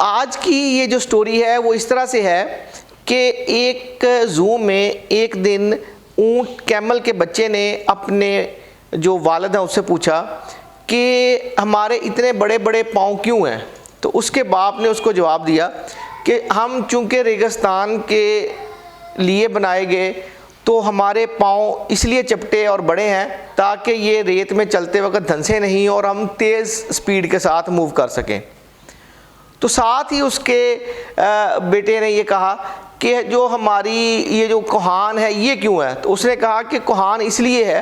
आज की ये जो स्टोरी है वो इस तरह से है कि एक ज़ू में एक दिन ऊँट कैमल के बच्चे ने अपने जो वालिद हैं उससे पूछा कि हमारे इतने बड़े बड़े पाँव क्यों हैं। तो उसके बाप ने उसको जवाब दिया कि हम चूँकि रेगिस्तान के लिए बनाए गए तो हमारे पाँव इसलिए चपटे और बड़े हैं ताकि ये रेत में चलते वक्त धंसे नहीं और हम तेज़ स्पीड के साथ मूव कर सकें। तो साथ ही उसके बेटे ने ये कहा कि जो हमारी ये जो कोहान है ये क्यों है। तो उसने कहा कि कोहान इसलिए है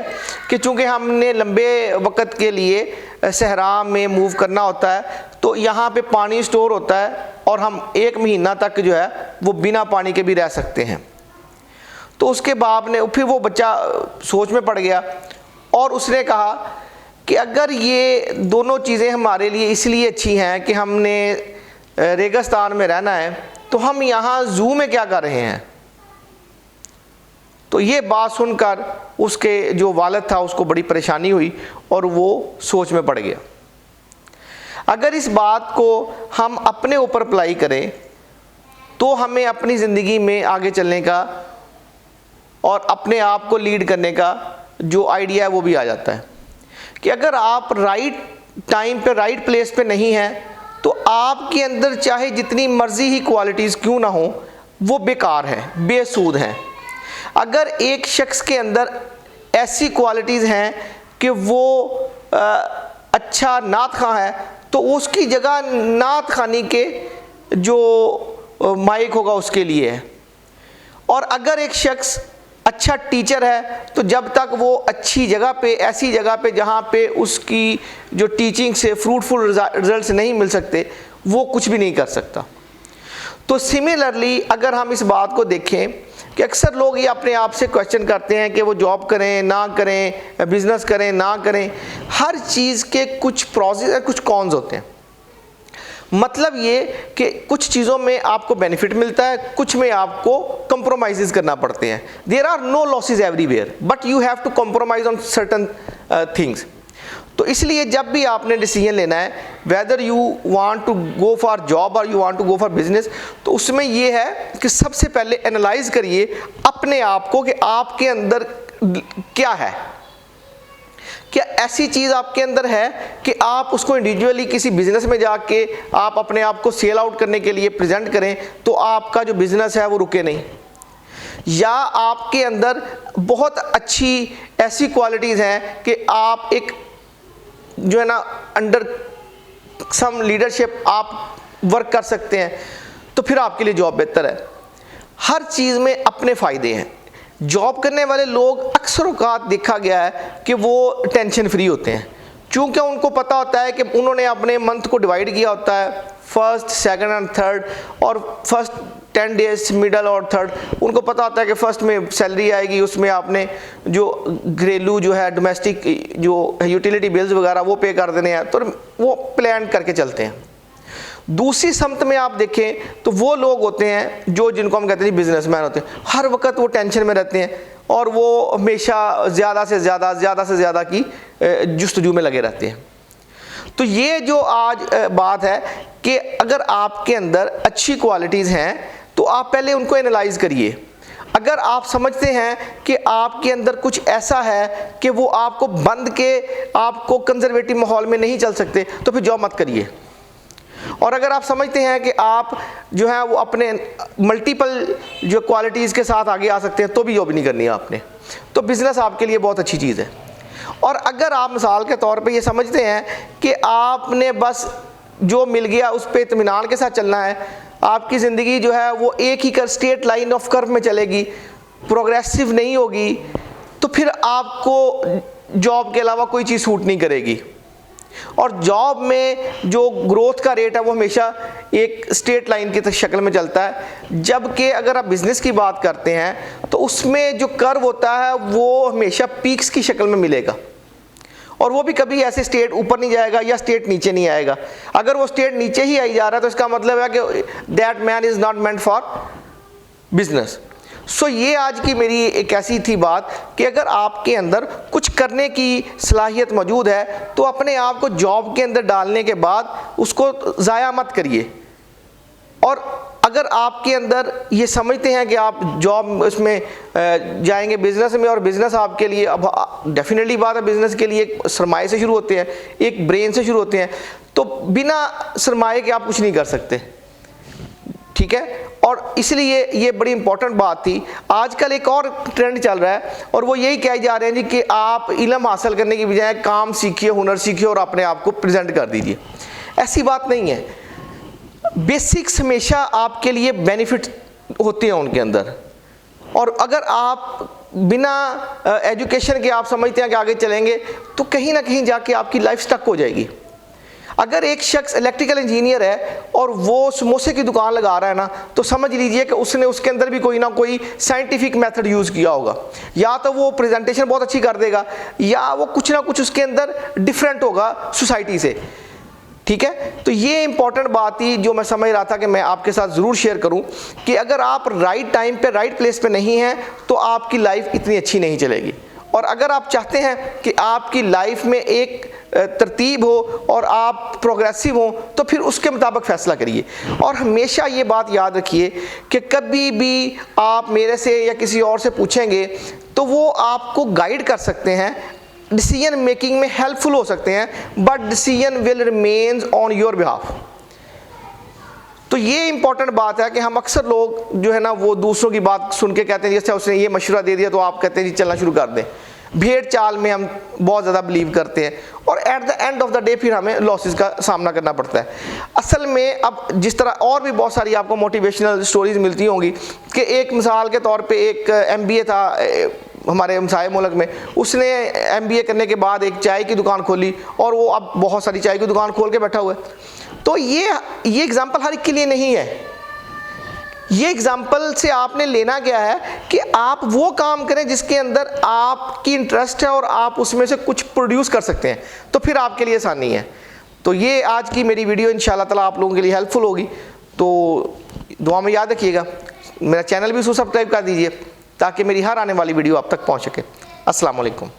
कि चूँकि हमने लंबे वक्त के लिए सहरा में मूव करना होता है तो यहाँ पे पानी स्टोर होता है और हम 1 महीना तक जो है वो बिना पानी के भी रह सकते हैं। तो उसके बाप ने फिर वो बच्चा सोच में पड़ गया और उसने कहा कि अगर ये दोनों चीज़ें हमारे लिए इसलिए अच्छी हैं कि हमने रेगिस्तान में रहना है तो हम यहाँ ज़ू में क्या कर रहे हैं। तो ये बात सुनकर उसके जो वालिद था उसको बड़ी परेशानी हुई और वो सोच में पड़ गया। अगर इस बात को हम अपने ऊपर अप्लाई करें तो हमें अपनी ज़िंदगी में आगे चलने का और अपने आप को लीड करने का जो आइडिया है वो भी आ जाता है कि अगर आप राइट टाइम पे राइट प्लेस पे नहीं हैं तो आपके अंदर चाहे जितनी मर्जी ही क्वालिटीज़ क्यों ना हो वो बेकार हैं, बेसूद हैं। अगर एक शख्स के अंदर ऐसी क्वालिटीज़ हैं कि वो अच्छा नात खां है तो उसकी जगह नात खानी के जो माइक होगा उसके लिए है। और अगर एक शख्स अच्छा टीचर है तो जब तक वो अच्छी जगह पे, ऐसी जगह पे जहाँ पे उसकी जो टीचिंग से फ्रूटफुल रिजल्ट्स नहीं मिल सकते वो कुछ भी नहीं कर सकता। तो सिमिलरली अगर हम इस बात को देखें कि अक्सर लोग ये अपने आप से क्वेश्चन करते हैं कि वो जॉब करें ना करें, बिज़नेस करें ना करें, हर चीज़ के कुछ प्रोसेस और कुछ कॉन्स होते हैं। मतलब ये कि कुछ चीज़ों में आपको बेनिफिट मिलता है, कुछ में आपको कंप्रोमाइज़ करना पड़ते हैं। There are no losses everywhere but you have to compromise on certain things. तो इसलिए जब भी आपने डिसीजन लेना है whether you want to go for job और you want to go for business, तो उसमें यह है कि सबसे पहले एनालाइज करिए अपने आप को कि आपके अंदर क्या है। क्या ऐसी चीज़ आपके अंदर है कि आप उसको इंडिविजुअली किसी बिजनेस में जाके आप अपने आप को सेल आउट करने के लिए प्रेजेंट करें तो आपका जो बिजनेस है वो रुके नहीं, या आपके अंदर बहुत अच्छी ऐसी क्वालिटीज़ हैं कि आप एक जो है ना अंडर सम लीडरशिप आप वर्क कर सकते हैं, तो फिर आपके लिए जॉब बेहतर है। हर चीज़ में अपने फ़ायदे हैं। जॉब करने वाले लोग अक्सर औकात देखा गया है कि वो टेंशन फ्री होते हैं, क्योंकि उनको पता होता है कि उन्होंने अपने मंथ को डिवाइड किया होता है फर्स्ट, सेकंड एंड थर्ड, और फर्स्ट 10 डेज, मिडल और थर्ड। उनको पता होता है कि फर्स्ट में सैलरी आएगी, उसमें आपने जो घरेलू जो है डोमेस्टिक जो यूटिलिटी बिल्स वगैरह वो पे कर देने हैं, तो वो प्लान करके चलते हैं। दूसरी समत में आप देखें तो वो लोग होते हैं जो जिनको हम कहते हैं बिजनेसमैन होते हैं, हर वक्त वो टेंशन में रहते हैं और वो हमेशा ज़्यादा से ज़्यादा की जुस्तजू में लगे रहते हैं। तो ये जो आज बात है कि अगर आपके अंदर अच्छी क्वालिटीज़ हैं तो आप पहले उनको एनालाइज करिए। अगर आप समझते हैं कि आपके अंदर कुछ ऐसा है कि वो आपको बंद के आपको कंजर्वेटिव माहौल में नहीं चल सकते तो फिर जॉब मत करिए। और अगर आप समझते हैं कि आप जो है वो अपने मल्टीपल जो क्वालिटीज़ के साथ आगे आ सकते हैं तो भी जॉब नहीं करनी है आपने, तो बिज़नेस आपके लिए बहुत अच्छी चीज़ है। और अगर आप मिसाल के तौर पे ये समझते हैं कि आपने बस जो मिल गया उस पर इत्मीनान के साथ चलना है, आपकी ज़िंदगी जो है वो एक ही स्ट्रेट लाइन ऑफ कर्व में चलेगी, प्रोग्रेसिव नहीं होगी, तो फिर आपको जॉब के अलावा कोई चीज़ सूट नहीं करेगी। और जॉब में जो ग्रोथ का रेट है वो हमेशा एक स्ट्रेट लाइन की शक्ल में चलता है, जबकि अगर आप बिज़नेस की बात करते हैं तो उसमें जो कर्व होता है वो हमेशा पीक्स की शक्ल में मिलेगा, और वो भी कभी ऐसे स्टेट ऊपर नहीं जाएगा या स्टेट नीचे नहीं आएगा। अगर वो स्टेट नीचे ही आई जा रहा है तो इसका मतलब है कि that man is not meant for business. So ये आज की मेरी एक ऐसी थी बात कि अगर आपके अंदर कुछ करने की सलाहियत मौजूद है तो अपने आप को जॉब के अंदर डालने के बाद उसको ज़ाया मत करिए। और अगर आपके अंदर ये समझते हैं कि आप जॉब इसमें जाएंगे बिजनेस में, और बिजनेस आपके लिए, अब डेफिनेटली बात है बिजनेस के लिए एक सरमाए से शुरू होते हैं, एक ब्रेन से शुरू होते हैं, तो बिना सरमाए के आप कुछ नहीं कर सकते, ठीक है। और इसलिए ये बड़ी इंपॉर्टेंट बात थी। आजकल एक और ट्रेंड चल रहा है और वो यही कहे जा रहे हैं जी कि आप इल्म हासिल करने की बजाय काम सीखिए, हुनर सीखिए और अपने आप को प्रेजेंट कर दीजिए। ऐसी बात नहीं है। बेसिक्स हमेशा आपके लिए बेनिफिट होते हैं उनके अंदर, और अगर आप बिना एजुकेशन के आप समझते हैं कि आगे चलेंगे तो कहीं ना कहीं जाके आपकी लाइफ स्टक हो जाएगी। अगर एक शख्स इलेक्ट्रिकल इंजीनियर है और वो समोसे की दुकान लगा रहा है ना, तो समझ लीजिए कि उसने उसके अंदर भी कोई ना कोई साइंटिफिक मेथड यूज़ किया होगा। या तो वो प्रेजेंटेशन बहुत अच्छी कर देगा, या वो कुछ ना कुछ उसके अंदर डिफरेंट होगा सोसाइटी से, ठीक है। तो ये इंपॉर्टेंट बात थी जो मैं समझ रहा था कि मैं आपके साथ ज़रूर शेयर करूं कि अगर आप राइट टाइम पे राइट प्लेस पे नहीं हैं तो आपकी लाइफ इतनी अच्छी नहीं चलेगी। और अगर आप चाहते हैं कि आपकी लाइफ में एक तरतीब हो और आप प्रोग्रेसिव हो, तो फिर उसके मुताबिक फ़ैसला करिए। और हमेशा ये बात याद रखिए कि कभी भी आप मेरे से या किसी और से पूछेंगे तो वो आपको गाइड कर सकते हैं, डिसीजन मेकिंग में हेल्पफुल हो सकते हैं, but decision will remains on your behalf. तो ये इंपॉर्टेंट बात है कि हम अक्सर लोग जो है ना वो दूसरों की बात सुन के कहते हैं जैसे उसने ये मशवरा दे दिया तो आप कहते हैं जी चलना शुरू कर दें। भेड़ चाल में हम बहुत ज़्यादा बिलीव करते हैं और at the end of the day फिर हमें लॉसेस का सामना करना पड़ता है। असल में अब जिस तरह और भी बहुत सारी आपको मोटिवेशनल स्टोरीज मिलती होंगी कि एक मिसाल के तौर पे एक MBA था हमारे हमसाये मुल्क में, उसने MBA करने के बाद एक चाय की दुकान खोली और वो अब बहुत सारी चाय की दुकान खोल के बैठा हुआ है। तो ये एग्जाम्पल हर एक के लिए नहीं है। ये एग्जाम्पल से आपने लेना क्या है कि आप वो काम करें जिसके अंदर आपकी इंटरेस्ट है और आप उसमें से कुछ प्रोड्यूस कर सकते हैं, तो फिर आपके लिए आसानी है। तो ये आज की मेरी वीडियो इंशाल्लाह ताला आप लोगों के लिए हेल्पफुल होगी, तो दुआ में याद रखिएगा। मेरा चैनल भी सब्सक्राइब कर दीजिए ताकि मेरी हर आने वाली वीडियो आप तक पहुँच सके। अस्सलाम वालेकुम।